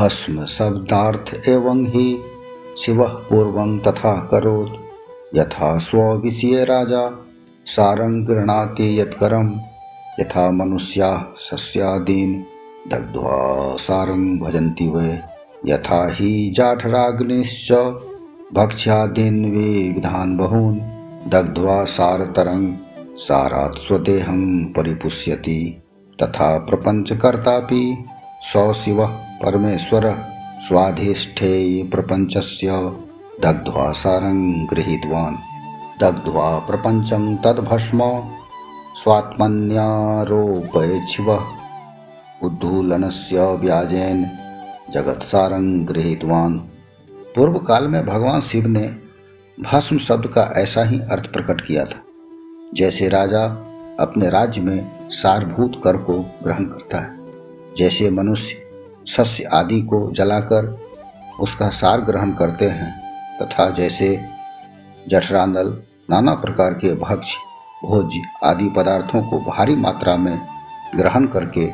भस्म शब्दार्थ एवं ही शिवः पूर्वं तथा करोत् यथा स्वविषये राजा सारं गृह्णाति यत्करम् यथा मनुष्याः सस्यादीन् दग्ध्वा सारं भजन्ति वै यथा हि जाठराग्निश्च भक्ष्यादीन् विविधान् बहून् दग्ध्वा सारतरं सारात् स्वदेहं परिपुष्यति तथा प्रपञ्चकर्तापि स शिवः परमेश्वरः स्वाधिष्ठेय प्रपञ्चस्य दग्ध्वा सारं गृहीतवान् दग्ध्वा प्रपञ्चं तद्भस्म स्वात्मन्यारोपयेत् शिवः उद्धूलनस्य व्याजेन जगत्सारं गृहीतवान्। पूर्व काल में भगवान शिव ने भस्म शब्द का ऐसा ही अर्थ प्रकट किया था, जैसे राजा अपने राज्य में सारभूत कर को ग्रहण करता है, जैसे मनुष्य सस्य आदि को जलाकर उसका सार ग्रहण करते हैं, तथा जैसे जठरानल नाना प्रकार के भक्ष्य भोज्य आदि पदार्थों को भारी मात्रा में ग्रहण करके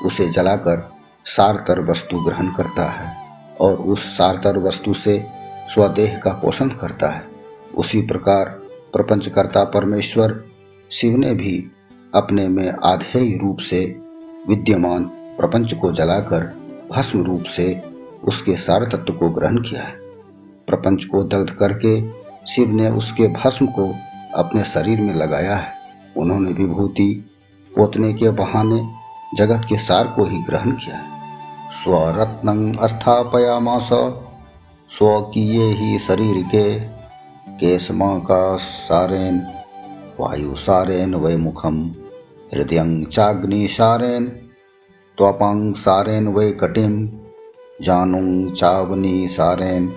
उसे जलाकर सारतर वस्तु ग्रहण करता है और उस सारतर वस्तु से स्वदेह का पोषण करता है, उसी प्रकार प्रपंचकर्ता परमेश्वर शिव ने भी अपने में आधेय रूप से विद्यमान प्रपंच को जलाकर भस्म रूप से उसके सार तत्व को ग्रहण किया है। प्रपंच को दग्ध करके शिव ने उसके भस्म को अपने शरीर में लगाया है। उन्होंने विभूति पोतने के बहाने जगत के सार को ही ग्रहण किया है। स्वरत्नं स्थापयामास स्वकीये ही शरीर के केशमा का सारेन वायु सारेन वै मुखम हृदयं चाग्नि सारेन त्वपं सारेन वै कटिम जानुं चावनी सारेन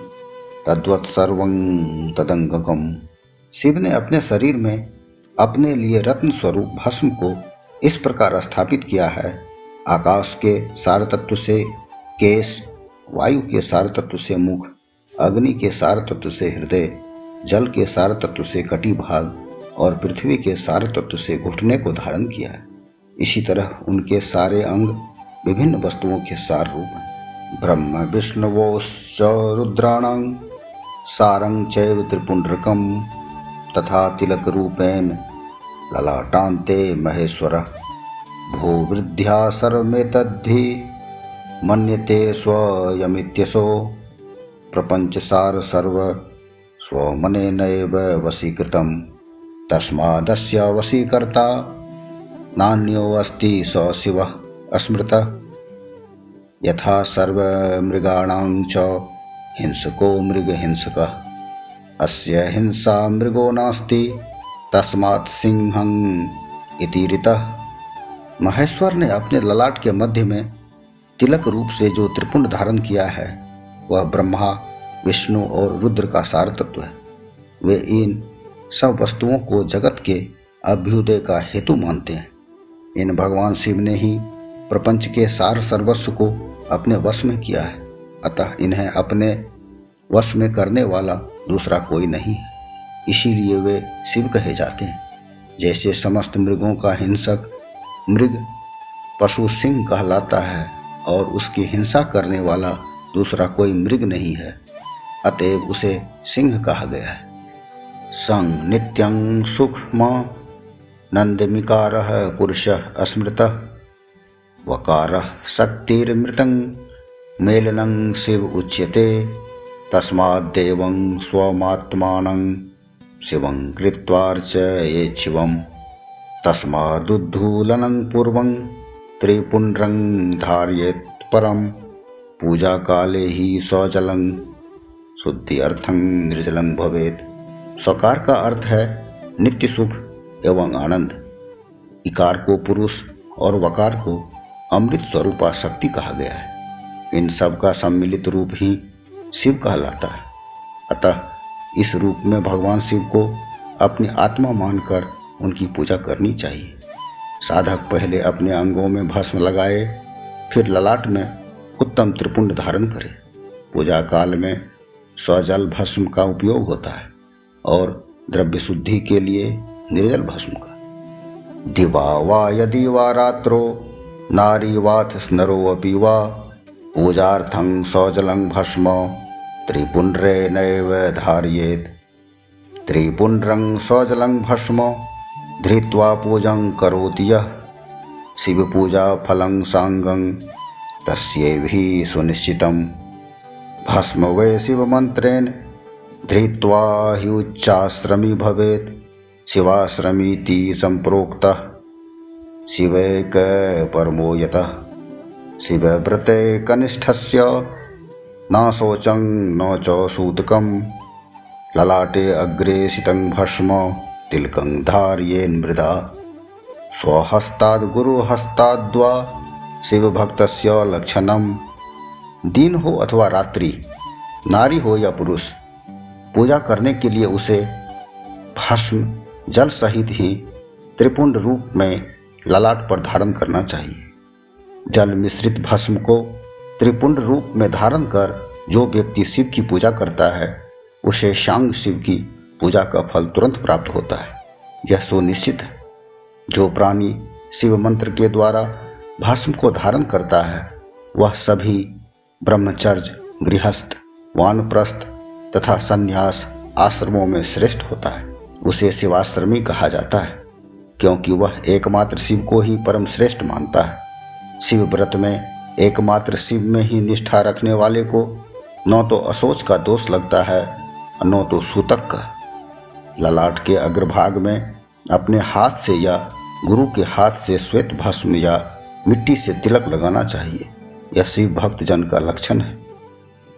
तद्वत् सर्वं तदंगकम। शिव ने अपने शरीर में अपने लिए रत्न स्वरूप भस्म को इस प्रकार स्थापित किया है। आकाश के सार तत्व से केश, वायु के सार तत्व से मुख, अग्नि के सार तत्व से हृदय, जल के सार तत्व से कटी भाग और पृथ्वी के सार तत्व से घुटने को धारण किया है। इसी तरह उनके सारे अंग विभिन्न वस्तुओं के सार रूप हैं। ब्रह्म विष्णवोश्च रुद्राणां सारं चैव त्रिपुंड्रकं तथा तिलक रूपेण ललाटान्ते महेश्वरः भूवृद्ध्या सर्वमेतद्धि मन्यते स्वयमित्यसो प्रपञ्चसार सर्व स्वमनेनैव वशीकृतं तस्मादस्य वशीकर्ता नान्यो अस्ति स शिवः स्मृतः यथा सर्वमृगाणां च हिंसको मृगहिंसकः अस्य हिंसा मृगो नास्ति तस्मात् सिंहं इति ऋतः। महेश्वर ने अपने ललाट के मध्य में तिलक रूप से जो त्रिपुंड धारण किया है वह ब्रह्मा, विष्णु और रुद्र का सार तत्व है। वे इन सब वस्तुओं को जगत के अभ्युदय का हेतु मानते हैं। इन भगवान शिव ने ही प्रपंच के सार सर्वस्व को अपने वश में किया है, अतः इन्हें अपने वश में करने वाला दूसरा कोई नहीं है, इसीलिए वे शिव कहे जाते हैं। जैसे समस्त मृगों का हिंसक मृग पशु सिंह कहलाता है और उसकी हिंसा करने वाला दूसरा कोई मृग नहीं है, अतएव उसे सिंह कहा गया है। संग नित्यं सुखमा नंदमिकारः पुरुषः स्मृतः वकारः शक्तिर्मृतं मेलनं शिव उच्यते तस्माद्देवं स्वमात्मानं शिवं कृत्वार्चयेत् शिवं तस्मादुद्धूलनं पूर्वं त्रिपुण्ड्रं धारयेत् परं पूजा काले ही सजलं शुद्धि अर्थं निर्जलं भवेत्। स्वकार का अर्थ है नित्य सुख एवं आनंद, इकार को पुरुष और वकार को अमृत स्वरूपा शक्ति कहा गया है। इन सब का सम्मिलित रूप ही शिव कहलाता है। अतः इस रूप में भगवान शिव को अपनी आत्मा मानकर उनकी पूजा करनी चाहिए। साधक पहले अपने अंगों में भस्म लगाए, फिर ललाट में उत्तम त्रिपुंड धारण करे। पूजा काल में स्वजल भस्म का उपयोग होता है और द्रव्य शुद्धि के लिए निर्जल भस्म का। दिवा वा यदि वा रात्रो नारी वाथ नरो अपि वा पूजार्थं सौजलं भस्म त्रिपुण्ड्रेणैव धारयेत्। त्रिपुण्ड्रं सौजलं भस्म धृत्वा पूजं करोति यः शिवपूजा फलं सांगं तस्यैवहि सुनिश्चितं। भस्म वै शिवमन्त्रेण धृत्वा हि उच्चाश्रमी भवेत्। शिवाश्रमीति सम्प्रोक्तः शिवैक परमो यतः। शिवव्रते कनिष्ठस्य न शौचं न च सूतकं। ललाटे अग्रे शितं भस्म तिलकं धारयेन् मृदा। स्वहस्ताद् गुरुहस्ताद्वा शिवभक्तस्य लक्षणम्। दिन हो अथवा रात्रि, नारी हो या पुरुष, पूजा करने के लिए उसे भस्म जल सहित ही त्रिपुंड रूप में ललाट पर धारण करना चाहिए। जल मिश्रित भस्म को त्रिपुंड रूप में धारण कर जो व्यक्ति शिव की पूजा करता है उसे शांग शिव की पूजा का फल तुरंत प्राप्त होता है। यह सुनिश्चित है। जो प्राणी शिव मंत्र के द्वारा भस्म को धारण करता है वह सभी ब्रह्मचर्य, गृहस्थ, वानप्रस्थ तथा संन्यास आश्रमों में श्रेष्ठ होता है। उसे शिवाश्रमी कहा जाता है क्योंकि वह एकमात्र शिव को ही परम श्रेष्ठ मानता है। शिव व्रत में एकमात्र शिव में ही निष्ठा रखने वाले को न तो अशोच का दोष लगता है न तो सूतक का। ललाट के अग्रभाग में अपने हाथ से या गुरु के हाथ से श्वेत भस्म या मिट्टी से तिलक लगाना चाहिए। यह शिव भक्त जन का लक्षण है।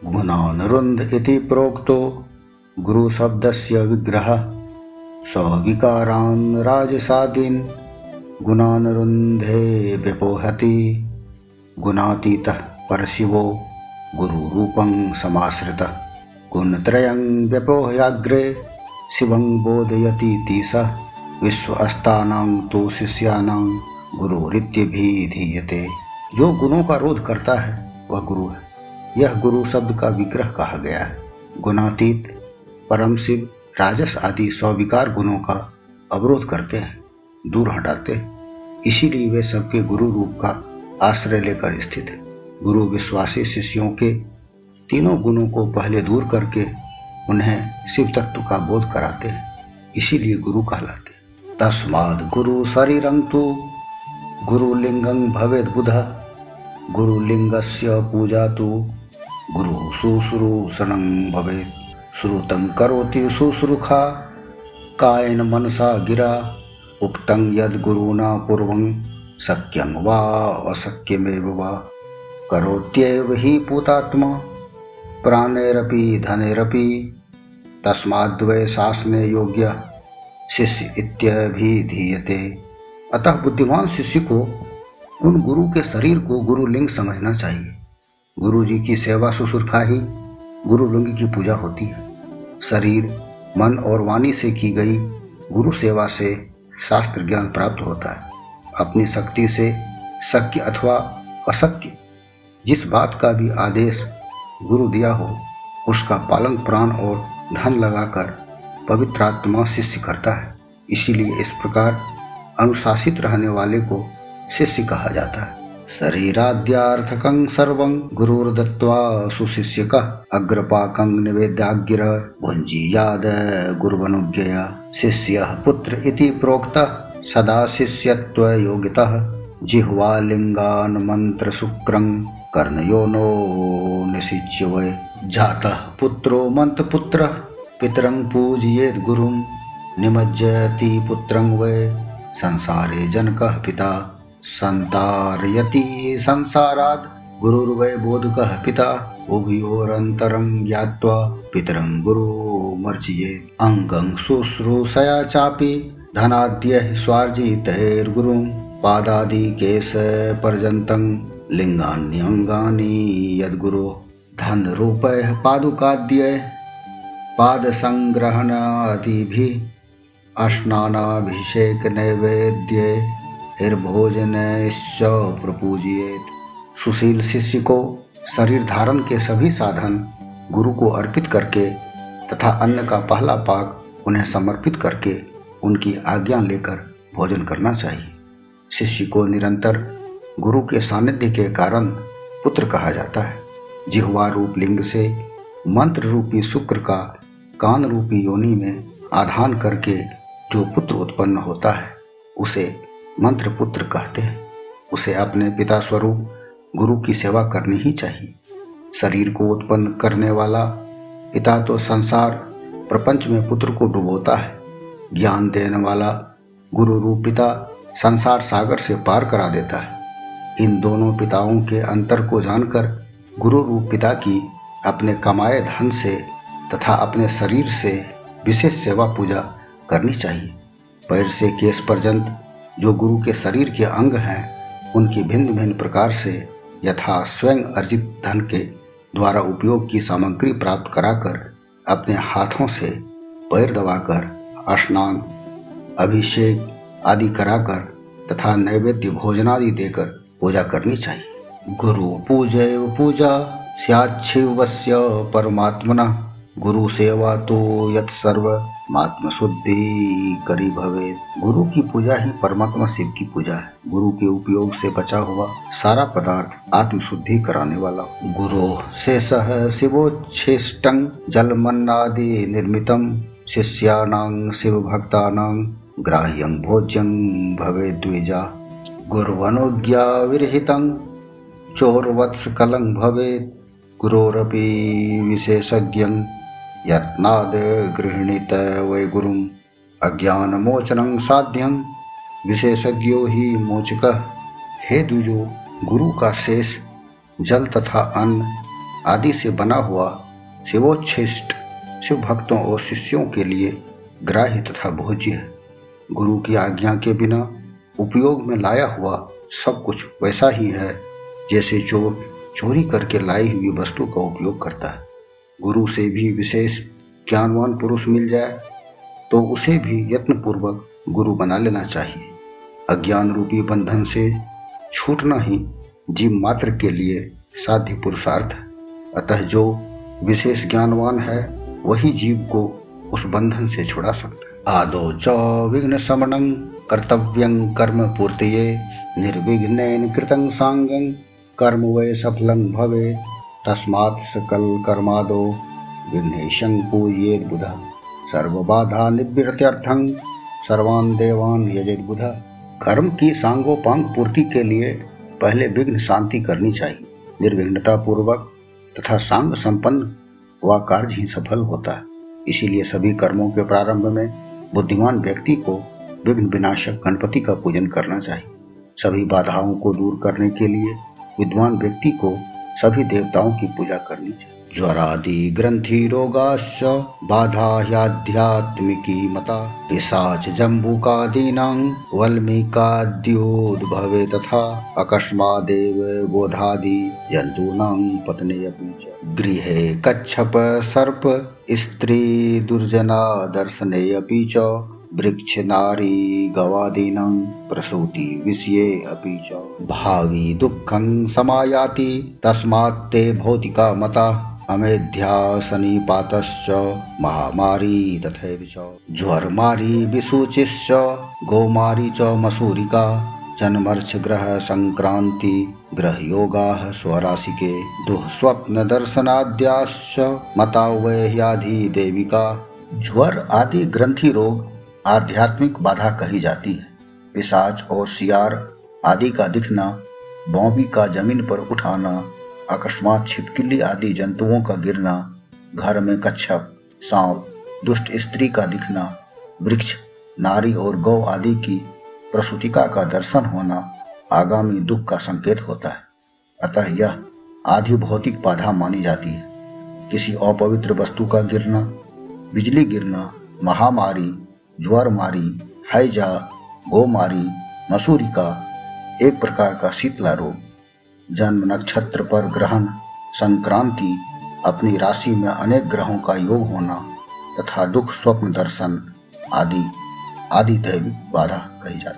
गुणानुरुन्ध इति प्रोक्तो गुरु शब्दस्य विग्रह सविकारान् राजसादीन् गुणानुरुन्धे व्यपोहति। गुणातीतः परशिवो गुरुरूपं समाश्रितः गुणत्रयं व्यपोह्याग्रे शिवं बोधयतीति सः विश्वस्तानां तो शिष्यानां गुरुरित्यभिधीयते। जो गुणों का रोध करता है वह गुरु है। यह गुरु शब्द का विग्रह कहा गया है। गुणातीत परम शिव राजस आदि स्विकार गुणों का अवरोध करते हैं, दूर हटाते हैं। इसीलिए वे सबके गुरु रूप का आश्रय लेकर स्थित है। गुरु विश्वासी शिष्यों के तीनों गुणों को पहले दूर करके उन्हें शिव तत्व का बोध कराते हैं, इसीलिए गुरु कहलाते हैं। तस्माद् गुरु शरीरं तु गुरुलिंगं भवेद् बुधः। गुरुलिंगस्य पूजा तु गुरु शुश्रूषणं भवेत्। श्रुतं करोति शुश्रूषा कायेन मनसा गिरा। उक्तं यद् गुरुणा पूर्वं शक्यं वा अशक्यमेव वा करोत्येव हि पूतात्मा प्राणैरपि धनैरपि। तस्माद्वै शासने योग्य शिष्य इत्यभिधीयते। अतः बुद्धिमान शिष्य को उन गुरु के शरीर को गुरुलिंग समझना चाहिए। गुरु जी की सेवा शुश्रूषा ही गुरुलिंग की पूजा होती है। शरीर, मन और वाणी से की गई गुरु सेवा से शास्त्र ज्ञान प्राप्त होता है। अपनी शक्ति से शक्य अथवा अशक्य जिस बात का भी आदेश गुरु दिया हो उसका पालन प्राण और धन लगाकर पवित्र आत्मा शिष्य करता है। इसीलिए इस प्रकार अनुशासित रहने वाले को शिष्य कहा जाता है। शरीराद्यार्थकं सर्वं गुरुर्दत्त्वा सुशिष्यकः अग्रपाकं निवेद्याग्र भुञ्जीयाद गुरुवनुज्ञया। शिष्यः पुत्र इति प्रोक्तः सदा शिष्यत्व योगितः। जिह्वालिंगान् मंत्र शुक्रं कर्णयोनो निषिच्य वै। जातः पुत्रो मंत्रपुत्रः पितरं पूजयेत् गुरुं निमज्जयति पुत्रं वै। संसारे जनकः पिता संतारयति संसारात् गुरुर्वै बोधकः पिता। उभयोरन्तरं ज्ञात्वा पितरं गुरुमर्चयेत्। अंगं शुश्रूषया चापि धनाद्यैः स्वार्जितैर्गुरुं। पादादि केश पर्यन्तं लिंगान्यंगानि यद्गुरो। धन रूपैः पादुकाद्यैः पादसंग्रहणादिभिः। स्नानाभिषेक नैवेद्यैर्भोजनैश्च प्रपूजयेत्। सुशील शिष्य को शरीर धारण के सभी साधन गुरु को अर्पित करके तथा अन्न का पहला पाक उन्हें समर्पित करके उनकी आज्ञा लेकर भोजन करना चाहिए। शिष्य को निरंतर गुरु के सानिध्य के कारण पुत्र कहा जाता है। जिह्वा रूप लिंग से मंत्र रूपी शुक्र का कान रूपी योनि में आधान करके जो पुत्र उत्पन्न होता है उसे मंत्र पुत्र कहते हैं। उसे अपने पिता स्वरूप गुरु की सेवा करनी ही चाहिए। शरीर को उत्पन्न करने वाला पिता तो संसार प्रपंच में पुत्र को डुबोता है। ज्ञान देने वाला गुरु रूप पिता संसार सागर से पार करा देता है। इन दोनों पिताओं के अंतर को जानकर गुरु रूप पिता की अपने कमाए धन से तथा अपने शरीर से विशेष सेवा पूजा करनी चाहिए। पैर से केश पर्यंत जो गुरु के शरीर के अंग हैं उनकी भिन्न भिन्न प्रकार से यथा स्वयं अर्जित धन के द्वारा उपयोग की सामग्री प्राप्त कराकर अपने हाथों से पैर दबाकर स्नान अभिषेक आदि कराकर तथा नैवेद्य भोजनादि देकर पूजा करनी चाहिए। गुरु पूजैव पूजा स्याच्छिवस्य परमात्मना गुरु सेवा तो यत् सर्वमात्म शुद्धि करी भवे। गुरु की पूजा ही परमात्मा शिव की पूजा है। गुरु के उपयोग से बचा हुआ सारा पदार्थ आत्म शुद्धि कराने वाला। गुरु से सह शिवोच्छिष्टं जलमन्नादि निर्मितम शिष्यानां शिव भक्तानां ग्राह्यं भोज्यं भवे द्विजा। गुरुवनुज्ञा विरहितं चोरवत्सकलं भवेत् गुरोरपि विशेषज्ञं यत्नाद गृह्णीत वै गुरुम् अज्ञानमोचनं साध्यं विशेषज्ञो ही मोचकः। हे द्विजो, गुरु का शेष जल तथा अन्न आदि से बना हुआ शिवोच्छिष्ट शिव भक्तों और शिष्यों के लिए ग्राह्य तथा भोज्य है। गुरु की आज्ञा के बिना उपयोग में लाया हुआ सब कुछ वैसा ही है जैसे चोर चोरी करके लाई हुई वस्तु का उपयोग करता है। गुरु से भी विशेष ज्ञानवान पुरुष मिल जाए तो उसे भी यत्नपूर्वक गुरु बना लेना चाहिए। अज्ञान रूपी बंधन से छूटना ही जीव मात्र के लिए साध्य पुरुषार्थ है। अतः जो विशेष ज्ञानवान है वही जीव को उस बंधन से छुड़ा सकता है। आदौ च विघ्न शमनं कर्तव्यं कर्म पूर्तये निर्विघ्नेन कृतं सांगं कर्म वै सफलं भवेत् तस्मात् सकल कर्मादो विघ्नेशं पूजयेत् बुधः सर्वबाधा निवृत्त्यर्थं सर्वान् देवान् यजेत् बुधः। कर्म की सांगोपांग पूर्ति के लिए पहले विघ्न शांति करनी चाहिए। निर्विघ्नता पूर्वक तथा सांग संपन्न वह कार्य ही सफल होता है। इसीलिए सभी कर्मों के प्रारंभ में बुद्धिमान व्यक्ति को विघ्न विनाशक गणपति का पूजन करना चाहिए। सभी बाधाओं को दूर करने के लिए विद्वान व्यक्ति को सभी देवताओं की पूजा करनी चाहिए। ज्वरादि ग्रंथि रोगाश्च बाधा ह्याध्यात्मिकी मता पिशाच जम्बूकादीनां वल्मीकाद्योद्भवे तथा अकस्मादेव गोधादि जन्तूनां पतने अपि च गृहे कच्छप सर्प स्त्री दुर्जना दर्शने अपि च वृक्ष नारी गवादीनां प्रसूति विषये अपि च भावी दुःखं समायाति तस्मात् ते भौतिका मता अमेध्या सनिपातश्च महामारी तथैव च ज्वरमारी विसूचिश्च गोमारी च मसूरिका जन्मर्छ ग्रह संक्रांति ग्रह योगाः स्वराशिके दुःस्वप्न दर्शनाद्याश्च मता वैह्याधि देविका। ज्वर आदि ग्रंथि रोग आध्यात्मिक बाधा कही जाती है। पिशाच और सियार आदि का दिखना, बौबी का जमीन पर उठाना, अकस्मात छिपकली आदि जंतुओं का गिरना, घर में कच्छप सांप दुष्ट स्त्री का दिखना, वृक्ष नारी और गौ आदि की प्रसूतिका का दर्शन होना आगामी दुख का संकेत होता है। अतः यह आधि भौतिक बाधा मानी जाती है। किसी अपवित्र वस्तु का गिरना, बिजली गिरना, महामारी, ज्वरमारी, हैजा, गोमारी, मसूरी का एक प्रकार का शीतला रोग, जन्म नक्षत्र पर ग्रहण, संक्रांति, अपनी राशि में अनेक ग्रहों का योग होना तथा दुख स्वप्न दर्शन आदि दैविक बाधा कही जाती है।